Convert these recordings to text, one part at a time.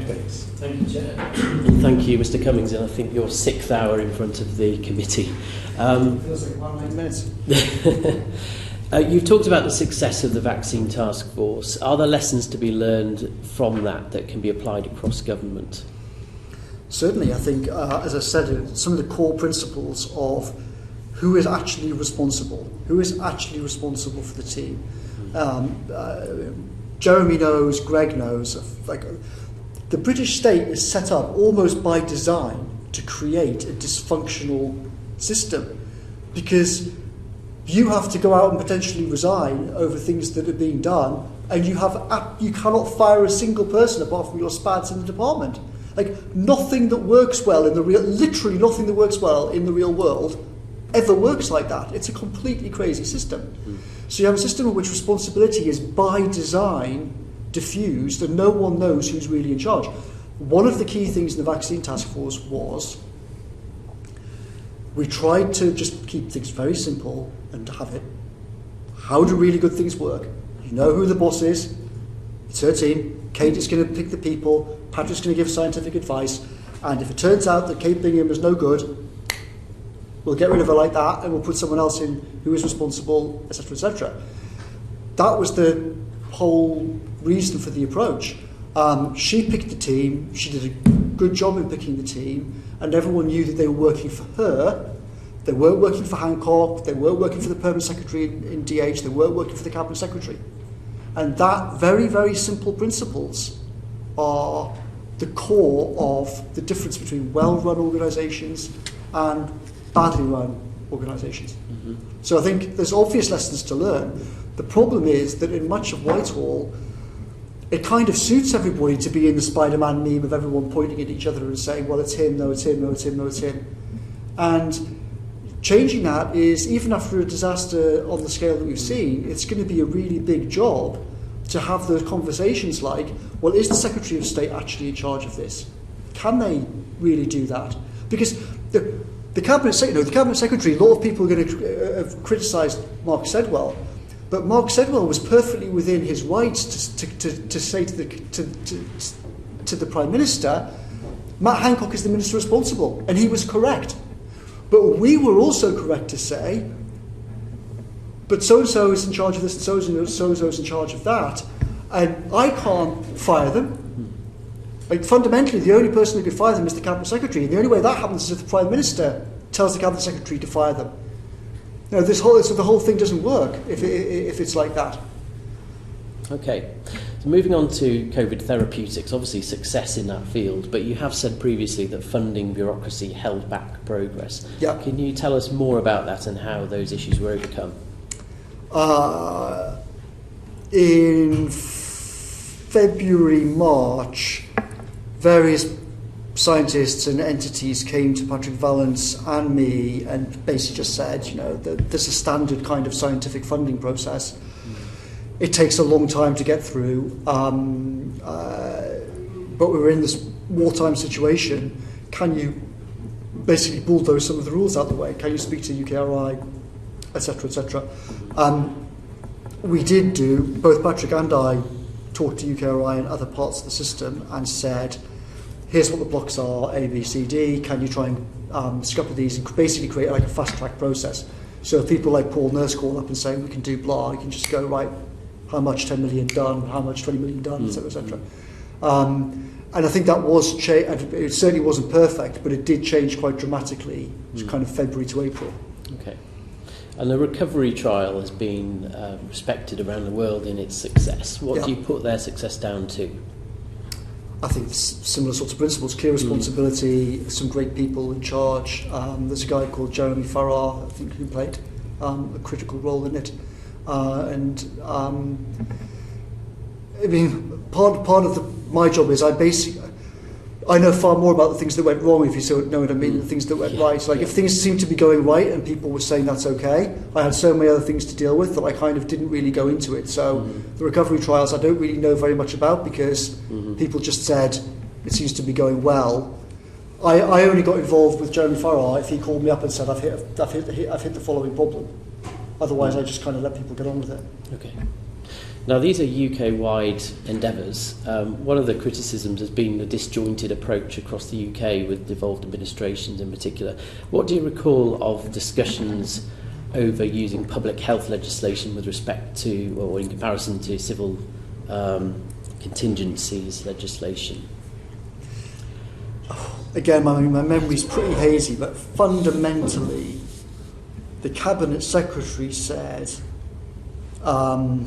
Thanks. Thank you, Chair. And thank you, Mr. Cummings, and I think your 6th hour in front of the committee. Feels like 1 minutes. You've talked about the success of the vaccine task force. Are there lessons to be learned from that can be applied across government? Certainly, I think, as I said, some of the core principles of who is actually responsible for the team. Jeremy knows, Greg knows, like, the British state is set up almost by design to create a dysfunctional system, because you have to go out and potentially resign over things that are being done, and you cannot fire a single person apart from your spads in the department. Like, nothing that works well literally nothing that works well in the real world ever works like that. It's a completely crazy system. So you have a system in which responsibility is by design diffused and no one knows who's really in charge. One of the key things in the vaccine task force was we tried to just keep things very simple and have it. How do really good things work? You know who the boss is. It's her team. Kate is going to pick the people. Patrick's going to give scientific advice. And if it turns out that Kate Bingham is no good, we'll get rid of her like that and we'll put someone else in who is responsible, etc., etc. That was the whole reason for the approach. She picked the team. She did a good job in picking the team, and everyone knew that they were working for her. They weren't working for Hancock. They weren't working for the permanent secretary in DH. They weren't working for the cabinet secretary. And that very, very simple principles are the core of the difference between well-run organisations and badly run organisations. Mm-hmm. So I think there's obvious lessons to learn. The problem is that in much of Whitehall, it kind of suits everybody to be in the Spider-Man meme of everyone pointing at each other and saying, well, it's him, no, it's him, no, it's him, no, it's him. And changing that is, even after a disaster on the scale that we've seen, it's going to be a really big job to have those conversations like, well, is the Secretary of State actually in charge of this? Can they really do that? Because the Cabinet Secretary, a lot of people are going to have criticised Mark Sedwell, but Mark Sedwell was perfectly within his rights to say to the Prime Minister, Matt Hancock is the Minister responsible, and he was correct. But we were also correct to say, but so-and-so is in charge of this, and so-and-so is in charge of that, and I can't fire them. Like, fundamentally, the only person who could fire them is the Cabinet Secretary, and the only way that happens is if the Prime Minister tells the Cabinet Secretary to fire them. You know, so the whole thing doesn't work if it's like that. Okay, so moving on to COVID therapeutics, obviously success in that field, but you have said previously that funding bureaucracy held back progress. Yeah. Can you tell us more about that and how those issues were overcome? In February, March, various scientists and entities came to Patrick Vallance and me and basically just said, you know, there's a standard kind of scientific funding process. It takes a long time to get through, but we're in this wartime situation. Can you basically bulldoze some of the rules out of the way? Can you speak to UKRI, etc., etc.? We did do, both Patrick and I talked to UKRI and other parts of the system and said, here's what the blocks are, A, B, C, D, can you try and scupper these and basically create like a fast-track process. So if people like Paul Nurse call up and say, we can do blah, you can just go, right, how much 10 million done, how much 20 million done, etc., etc. And I think that was, it certainly wasn't perfect, but it did change quite dramatically, kind of February to April. Okay. And the recovery trial has been respected around the world in its success. What do you put their success down to? I think similar sorts of principles, clear responsibility, some great people in charge. There's a guy called Jeremy Farrar, I think, who played a critical role in it. I mean, part of my job is I know far more about the things that went wrong, if you know what I mean, the things that went right. So, like, if things seemed to be going right and people were saying that's okay, I had so many other things to deal with that I kind of didn't really go into it. So the recovery trials I don't really know very much about because people just said it seems to be going well. I only got involved with Jeremy Farrar if he called me up and said I've hit the following problem. Otherwise, I just kind of let people get on with it. Okay. Now, these are UK-wide endeavours. One of the criticisms has been the disjointed approach across the UK with devolved administrations in particular. What do you recall of discussions over using public health legislation with respect to, or in comparison to, civil contingencies legislation? Again, my memory's pretty hazy, but fundamentally, the Cabinet Secretary said the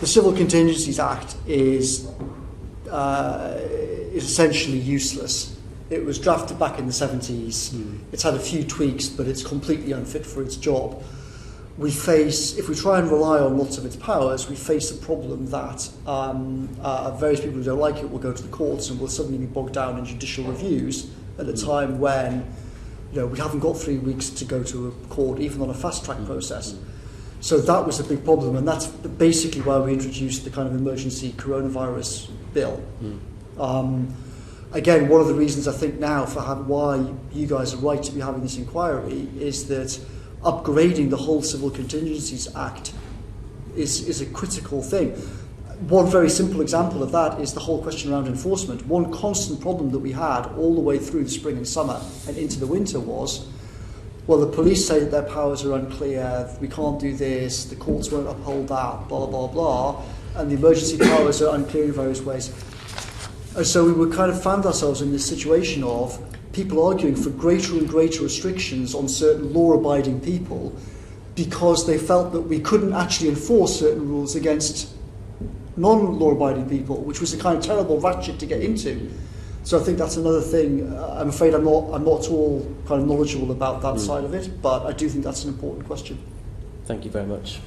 Civil Contingencies Act is essentially useless. It was drafted back in the 70s. It's had a few tweaks, but it's completely unfit for its job. We face, if we try and rely on lots of its powers, we face a problem that various people who don't like it will go to the courts and will suddenly be bogged down in judicial reviews at a time when, we haven't got 3 weeks to go to a court, even on a fast-track process. So that was a big problem, and that's basically why we introduced the kind of emergency coronavirus bill. Again, one of the reasons I think now for why you guys are right to be having this inquiry is that upgrading the whole Civil Contingencies Act is a critical thing. One very simple example of that is the whole question around enforcement. One constant problem that we had all the way through the spring and summer and into the winter was, well, the police say that their powers are unclear, we can't do this, the courts won't uphold that, blah, blah, blah, and the emergency powers are unclear in various ways. And so we were kind of found ourselves in this situation of people arguing for greater and greater restrictions on certain law-abiding people because they felt that we couldn't actually enforce certain rules against non-law-abiding people, which was a kind of terrible ratchet to get into. So I think that's another thing. I'm afraid I'm not at all kind of knowledgeable about that side of it, but I do think that's an important question. Thank you very much.